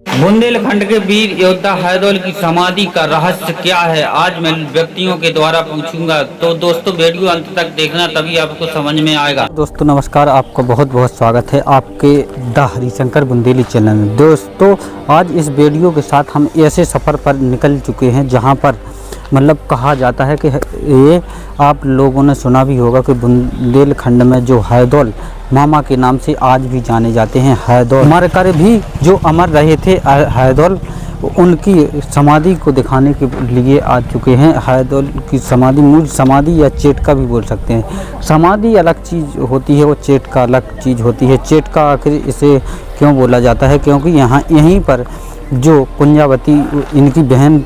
बुंदेलखंड के वीर योद्धा हैदोल की समाधि का रहस्य क्या है, आज मैं व्यक्तियों के द्वारा पूछूंगा। तो दोस्तों वीडियो अंत तक देखना, तभी आपको समझ में आएगा। दोस्तों नमस्कार, आपका बहुत बहुत स्वागत है आपके द हरिशंकर बुंदेली चैनल में। दोस्तों आज इस वीडियो के साथ हम ऐसे सफ़र पर निकल चुके हैं जहां पर मतलब कहा जाता है कि ये आप लोगों ने सुना भी होगा कि बुंदेलखंड में जो हैदोल मामा के नाम से आज भी जाने जाते हैं। हैदोल मरकर भी जो अमर रहे थे हैदोल, उनकी समाधि को दिखाने के लिए आ चुके हैं। हैदोल की समाधि, मूल समाधि या चेटका भी बोल सकते हैं। समाधि अलग चीज़ होती है और चेटका अलग चीज़ होती है। चेटका आखिर इसे क्यों बोला जाता है, क्योंकि यहीं पर जो कुंजावती इनकी बहन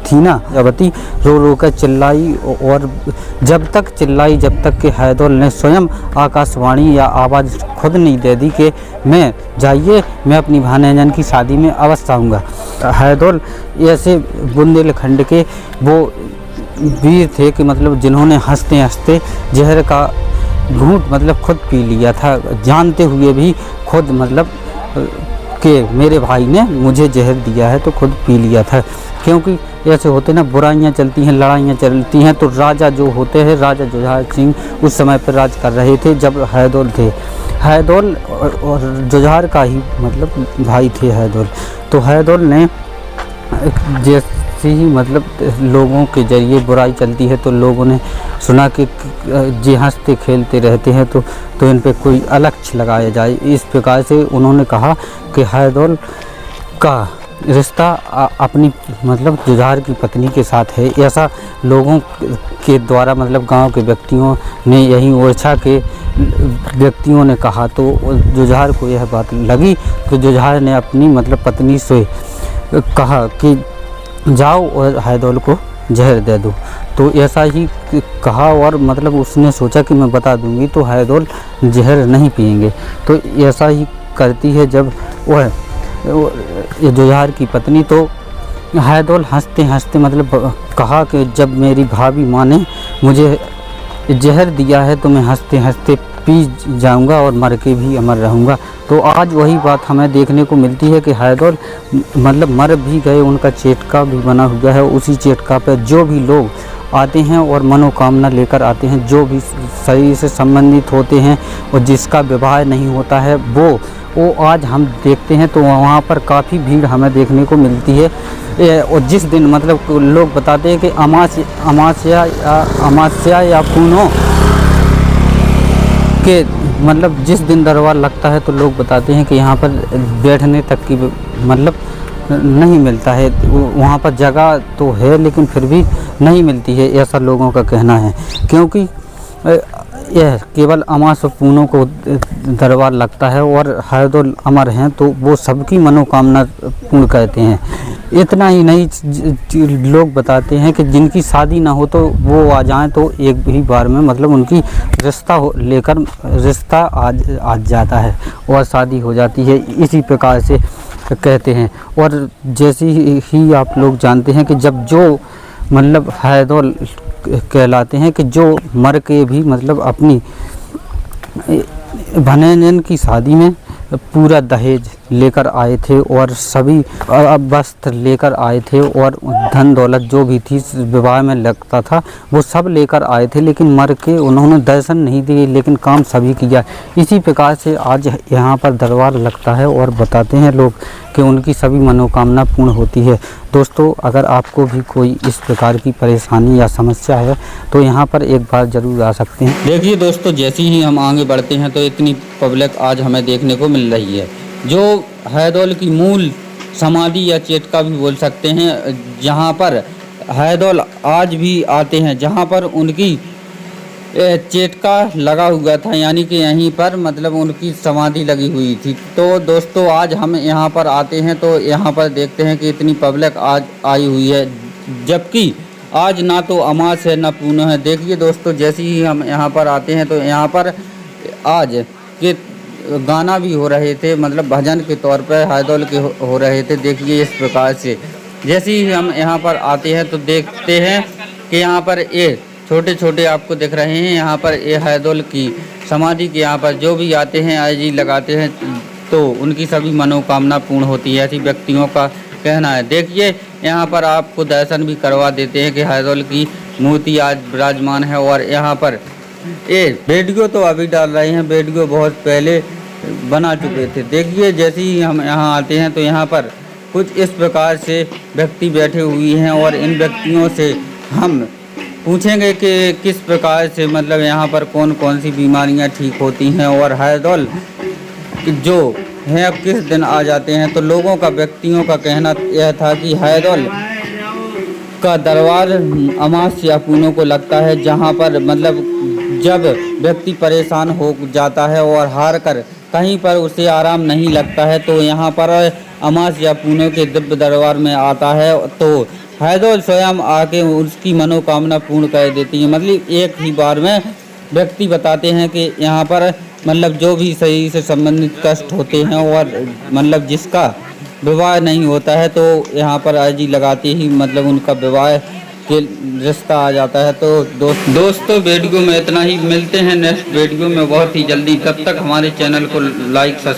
थी ना, कुंजावती रो रो कर चिल्लाई और जब तक चिल्लाई जब तक कि हैदोल ने स्वयं आकाशवाणी या आवाज़ खुद नहीं दे दी कि मैं जाइए, मैं अपनी भांजन की शादी में अवश्य आऊँगा। हैदोल ऐसे बुंदेलखंड के वो वीर थे कि मतलब जिन्होंने हंसते हंसते जहर का घूंट मतलब खुद पी लिया था, जानते हुए भी खुद मतलब कि मेरे भाई ने मुझे जहर दिया है तो खुद पी लिया था। क्योंकि ऐसे होते ना, बुराइयां चलती हैं, लड़ाइयां चलती हैं। तो राजा जो होते हैं, राजा जुझार सिंह उस समय पर राज कर रहे थे जब हैदोल थे। हैदोल और जुझार का ही मतलब भाई थे हैदोल। तो हैदोल ने जैसे ही मतलब लोगों के जरिए बुराई चलती है तो लोगों ने सुना कि जे हंसते खेलते रहते हैं तो इन पे कोई अलक्ष्य लगाया जाए। इस प्रकार से उन्होंने कहा कि हैदोल का रिश्ता अपनी मतलब जुझार की पत्नी के साथ है। ऐसा लोगों के द्वारा मतलब गांव के व्यक्तियों ने, यही ओरछा के व्यक्तियों ने कहा। तो जुझार को यह बात लगी तो जुझार ने अपनी मतलब पत्नी से कहा कि जाओ और हैदोल को जहर दे दो। तो ऐसा ही कहा और मतलब उसने सोचा कि मैं बता दूंगी तो हैदोल जहर नहीं पिएंगे। तो ऐसा ही करती है जब वह जुझार की पत्नी। तो हैदोल हंसते हंसते मतलब कहा कि जब मेरी भाभी माँ ने मुझे जहर दिया है तो मैं हंसते हंसते पी जाऊंगा और मर के भी अमर रहूंगा। तो आज वही बात हमें देखने को मिलती है कि हैदोल मतलब मर भी गए, उनका चेटका भी बना हुआ है। उसी चेटका पर जो भी लोग आते हैं और मनोकामना लेकर आते हैं, जो भी शरीर से संबंधित होते हैं और जिसका विवाह नहीं होता है वो आज हम देखते हैं तो वहाँ पर काफ़ी भीड़ हमें देखने को मिलती है। और जिस दिन मतलब लोग बताते हैं कि अमास्या या पूनो के मतलब जिस दिन दरबार लगता है तो लोग बताते हैं कि यहाँ पर बैठने तक की मतलब नहीं मिलता है। वहाँ पर जगह तो है लेकिन फिर भी नहीं मिलती है, ऐसा लोगों का कहना है। क्योंकि यह केवल अमास और पूनों को दरबार लगता है और हैदोल अमर हैं तो वो सबकी मनोकामना पूर्ण करते हैं। इतना ही नहीं, लोग बताते हैं कि जिनकी शादी ना हो तो वो आ जाएं तो एक ही बार में मतलब उनकी रिश्ता लेकर रिश्ता आज जाता है और शादी हो जाती है। इसी प्रकार से कहते हैं। और जैसे ही आप लोग जानते हैं कि जब जो मतलब हैदोल कहलाते हैं कि जो मर के भी मतलब अपनी भांजन की शादी में पूरा दहेज लेकर आए थे और सभी वस्त्र लेकर आए थे और धन दौलत जो भी थी विवाह में लगता था वो सब लेकर आए थे, लेकिन मर के उन्होंने दर्शन नहीं दिए लेकिन काम सभी किया। इसी प्रकार से आज यहाँ पर दरबार लगता है और बताते हैं लोग कि उनकी सभी मनोकामना पूर्ण होती है। दोस्तों अगर आपको भी कोई इस प्रकार की परेशानी या समस्या है तो यहाँ पर एक बार ज़रूर आ सकते हैं। देखिए दोस्तों, जैसे ही हम आगे बढ़ते हैं तो इतनी पब्लिक आज हमें देखने को मिल रही है। जो हैदोल की मूल समाधि या चेटका भी बोल सकते हैं, जहाँ पर हैदोल आज भी आते हैं, जहाँ पर उनकी चेटका लगा हुआ था, यानी कि यहीं पर मतलब उनकी समाधि लगी हुई थी। तो दोस्तों आज हम यहाँ पर आते हैं तो यहाँ पर देखते हैं कि इतनी पब्लिक आज आई हुई है, जबकि आज ना तो अमास है ना पूना है। देखिए दोस्तों, जैसे ही हम यहाँ पर आते हैं तो यहाँ पर आज के गाना भी हो रहे थे, मतलब भजन के तौर पर हैदोल के हो रहे थे। देखिए इस प्रकार से जैसे ही हम यहाँ पर आते हैं तो देखते हैं कि यहाँ पर ये छोटे छोटे आपको दिख रहे हैं, यहाँ पर ये हैदोल की समाधि के यहाँ पर जो भी आते हैं आज ही लगाते हैं तो उनकी सभी मनोकामना पूर्ण होती है, ऐसी व्यक्तियों का कहना है। देखिए यहाँ पर आपको दर्शन भी करवा देते हैं कि हैदोल की मूर्ति आज विराजमान है। और यहाँ पर ये वीडियो तो अभी डाल रहे हैं, वीडियो बहुत पहले बना चुके थे। देखिए जैसे ही हम यहाँ आते हैं तो यहाँ पर कुछ इस प्रकार से व्यक्ति बैठे हुए हैं और इन व्यक्तियों से हम पूछेंगे कि किस प्रकार से मतलब यहाँ पर कौन कौन सी बीमारियाँ ठीक होती हैं और हैदोल जो है अब किस दिन आ जाते हैं। तो लोगों का, व्यक्तियों का कहना यह था कि हैदोल का दरबार अमावस्या या पूनों को लगता है, जहाँ पर मतलब जब व्यक्ति परेशान हो जाता है और हार कर कहीं पर उसे आराम नहीं लगता है तो यहाँ पर अमावस्या या पूनों के दिव्य दरबार में आता है। तो हैदोल स्वयं आके उसकी मनोकामना पूर्ण कर देती है। मतलब एक ही बार में व्यक्ति बताते हैं कि यहाँ पर मतलब जो भी शरीर से संबंधित कष्ट होते हैं और मतलब जिसका विवाह नहीं होता है तो यहाँ पर अर्जी लगाते ही मतलब उनका विवाह के रिश्ता आ जाता है। तो दोस्तों वीडियो में इतना ही, मिलते हैं नेक्स्ट वीडियो में बहुत ही जल्दी। तब तक हमारे चैनल को लाइक